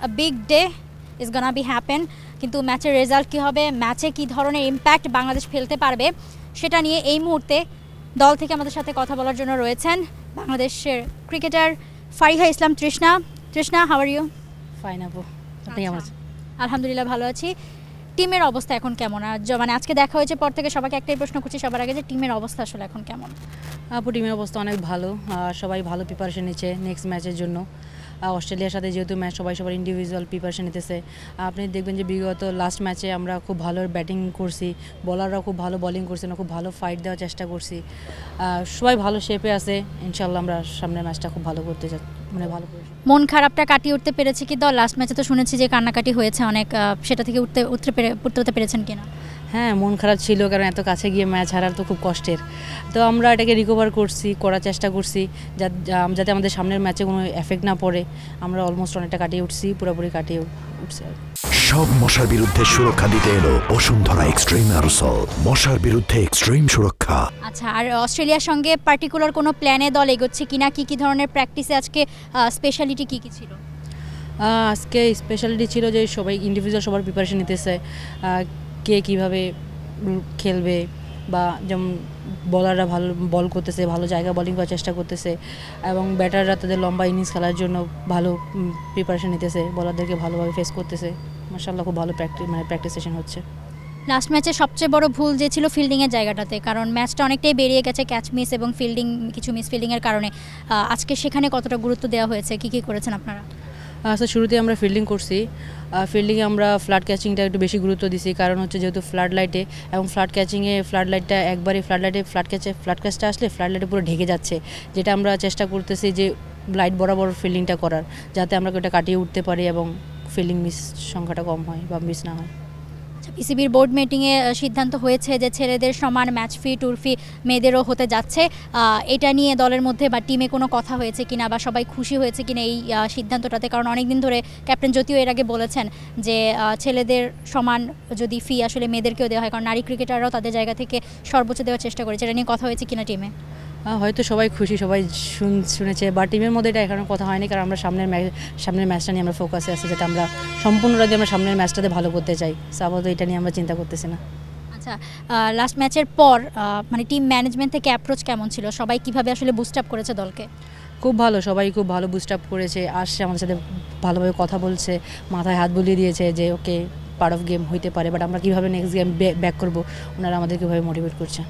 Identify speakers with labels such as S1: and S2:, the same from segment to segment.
S1: a big day is gonna be happen, কিন্তু ম্যাচের result কী হবে, ম্যাচে কী ধরনের ইম্প্যাক্ট বাংলাদেশ ফেলতে পারবে সেটা নিয়ে এই মুহূর্তে দল থেকে আমাদের সাথে কথা বলার জন্য রয়েছেন বাংলাদেশের cricketer Fariha Islam Trishna. Trishna, how are you?
S2: Fine আপু, আপনি কেমন আছেন?
S1: আলহামদুলিল্লাহ ভালো আছি। টিমের অবস্থা এখন কেমন? আর মানে আজকে দেখা হয়েছে পর থেকে সবাইকে একটাই প্রশ্ন করছি সবার আগে, যে টিমের অবস্থা আসলে এখন কেমন?
S2: আপু, টিমের অবস্থা অনেক ভালো, সবাই ভালো প্রিপারেশন নিচ্ছে নেক্সট ম্যাচের জন্য। অস্ট্রেলিয়ার সাথে যেহেতু ম্যাচ, সবার ইন্ডিভিজুয়াল প্রিপারেশন নিতেছে। আপনি দেখবেন যে বিগত লাস্ট ম্যাচে আমরা খুব ভালো ব্যাটিং করছি, বলাররাও খুব ভালো বোলিং করছে, খুব ভালো ফাইট দেওয়ার চেষ্টা করছি। সবাই ভালো শেপে আছে, ইনশাল্লাহ আমরা সামনের ম্যাচটা খুব ভালো করতে চাই, মানে ভালো করে।
S1: মন খারাপটা কাটিয়ে উঠতে পেরেছে কি দল? লাস্ট ম্যাচে তো শুনেছি যে কান্নাকাটি হয়েছে অনেক, সেটা থেকে উঠতে পেরেছেন কিনা?
S2: হ্যাঁ, মন খারাপ ছিল, কারণ এত কাছে গিয়ে ম্যাচ হারার তো খুব কষ্টের। তো আমরা এটাকে রিকভার করার চেষ্টা করছি, যাতে আমাদের সামনের ম্যাচে কোনো এফেক্ট না পড়ে। আমরা অলমোস্ট অনেকটা কাটিয়ে উঠছি, পুরোপুরি কাটিয়ে উঠছি।
S3: সব মশার বিরুদ্ধে সুরক্ষা দিতে এলো বসুন্ধরা এক্সট্রিম অ্যারোসল, মশার বিরুদ্ধে এক্সট্রিম সুরক্ষা।
S1: আচ্ছা, আর অস্ট্রেলিয়ার সঙ্গে পার্টিকুলার কোনো প্ল্যানে দল এগোচ্ছে কিনা? কি ধরনের প্র্যাকটিসে আজকে স্পেশালিটি কি ছিল?
S2: আজকে স্পেশালিটি ছিল যে সবাই ইন্ডিভিজুয়াল সবার প্রিপারেশন নিতেছে, কে কীভাবে খেলবে, বা যেমন বলাররা ভালো বল করতেছে, ভালো জায়গা বোলিং করার চেষ্টা করতেছে, এবং ব্যাটাররা তাদের লম্বা ইনিংস খেলার জন্য ভালো প্রিপারেশন নিতেছে, বলারদেরকে ভালোভাবে ফেস করতেছে। মাশাআল্লাহ, খুব ভালো প্র্যাকটিস সেশন হচ্ছে।
S1: লাস্ট ম্যাচে সবচেয়ে বড় ভুল যে ছিল ফিল্ডিংয়ের জায়গাটাতে, কারণ ম্যাচটা অনেকটাই বেরিয়ে গেছে ক্যাচ মিস এবং কিছু মিস ফিল্ডিংয়ের কারণে। আজকে সেখানে কতটা গুরুত্ব দেওয়া হয়েছে, কী করেছেন আপনারা?
S2: আচ্ছা, শুরুতে আমরা ফিল্ডিং করছি। ফিল্ডিংয়ে আমরা ফ্ল্যাট ক্যাচিংটা একটু বেশি গুরুত্ব দিছি, কারণ হচ্ছে যেহেতু ফ্ল্যাট লাইটে এবং ফ্ল্যাট ক্যাচিংয়ে ফ্ল্যাট লাইটটা একবারই ফ্ল্যাট ক্যাচটা আসলে ফ্ল্যাট লাইটে পুরো ঢেকে যাচ্ছে, যেটা আমরা চেষ্টা করতেছি যে লাইট বরাবর ফিল্ডিংটা করার, যাতে আমরা ওটা কাটিয়ে উঠতে পারি এবং ফিল্ডিং মিস সংখ্যাটা কম হয় বা মিস না হয়।
S1: পিসিবির বোর্ড মিটিংয়ে সিদ্ধান্ত হয়েছে যে ছেলেদের সমান ম্যাচ ফি, ট্যুর ফি মেয়েদেরও হতে যাচ্ছে। এটা নিয়ে দলের মধ্যে বা টিমে কোনো কথা হয়েছে কিনা, বা সবাই খুশি হয়েছে কিনা এই সিদ্ধান্তটাতে? কারণ অনেকদিন ধরে ক্যাপ্টেন জ্যোতিও এর আগে বলেছেন যে ছেলেদের সমান যদি ফি আসলে মেয়েদেরকেও দেওয়া হয়, কারণ নারী ক্রিকেটাররাও তাদের জায়গা থেকে সর্বোচ্চ দেওয়ার চেষ্টা করেছে। এটা নিয়ে কথা হয়েছে কিনা টিমে?
S2: হয়তো সবাই খুশি, সবাই শুনেছে, বা টিমের মধ্যে এটা এখনও কথা হয়নি, কারণ আমরা সামনের ম্যাচটা নিয়ে আমরা ফোকাসে আছি, যাতে আমরা সম্পূর্ণভাবে আমরা সামনের ম্যাচটাতে ভালো করতে চাই। আপাতত এটা নিয়ে আমরা চিন্তা করতেছি না।
S1: আচ্ছা, লাস্ট ম্যাচের পর মানে টিম ম্যানেজমেন্ট থেকে অ্যাপ্রোচ কেমন ছিল? সবাই কিভাবে আসলে বুস্ট আপ করেছে দলকে?
S2: খুব ভালো, সবাই খুব ভালো বুস্ট আপ করেছে, আসছে আমাদের সাথে ভালোভাবে কথা বলছে, মাথায় হাত বুলিয়ে দিয়েছে যে ওকে, পার্ট অফ গেম হইতে পারে, বাট আমরা কীভাবে নেক্সট গেম ব্যাক করবো, ওনারা আমাদের কীভাবে মোটিভেট করছে।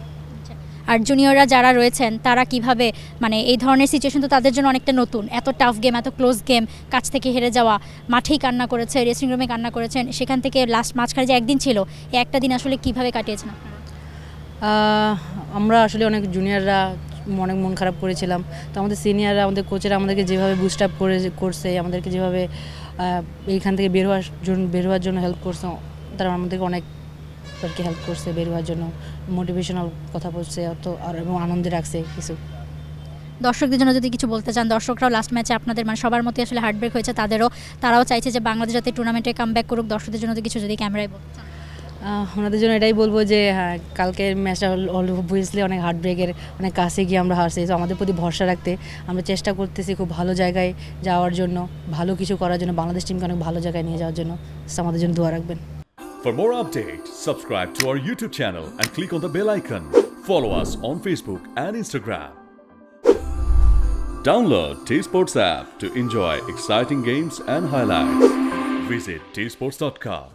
S1: আর জুনিয়ররা যারা রয়েছেন তারা কিভাবে, মানে এই ধরনের সিচুয়েশন তো তাদের জন্য অনেকটা নতুন, এত টাফ গেম, এত ক্লোজ গেম, কাছ থেকে হেরে যাওয়া, মাঠেই কান্না করেছে, ড্রেসিং রুমে কান্না করেছেন, সেখান থেকে লাস্ট মাঝখানে যে একদিন ছিল, এই একটা দিন আসলে কিভাবে কাটিয়েছেন আপনারা?
S2: আমরা আসলে অনেক জুনিয়ররা অনেক মন খারাপ করেছিলাম, তো আমাদের সিনিয়ররা, আমাদের কোচেরা আমাদেরকে যেভাবে বুস্ট আপ করছে, আমাদেরকে যেভাবে এইখান থেকে বের হওয়ার জন্য হেল্প করছে, তারা আমাদেরকে অনেক হেল্প করছে বের হওয়ার জন্য, মোটিভেশনাল কথা বলছে এবং আনন্দে রাখছে কিছু।
S1: দর্শকদের জন্য যদি কিছু বলতে চান, দর্শকরাও লাস্ট ম্যাচে আপনাদের মানে সবার মতোই আসলে হার্টব্রেক হয়েছে, তারাও চাইছে যে বাংলাদেশ যাতে টুর্নামেন্টে কামব্যাক করুক। দর্শকদের জন্য কিছু যদি ক্যামেরায় বলতে চান?
S2: ওনাদের জন্য এটাই বলবো যে হ্যাঁ, কালকের ম্যাচটা অবভিয়াসলি অনেক হার্টব্রেকের, অনেক কাছে গিয়ে আমরা হারছি, তো আমাদের প্রতি ভরসা রাখতে আমরা চেষ্টা করতেছি খুব ভালো জায়গায় যাওয়ার জন্য, ভালো কিছু করার জন্য, বাংলাদেশ টিমকে অনেক ভালো জায়গায় নিয়ে যাওয়ার জন্য। আমাদের জন্য দোয়া রাখবেন।
S4: For more updates, subscribe to our YouTube channel and click on the bell icon. Follow us on Facebook and Instagram. Download T-Sports app to enjoy exciting games and highlights. Visit tsports.com.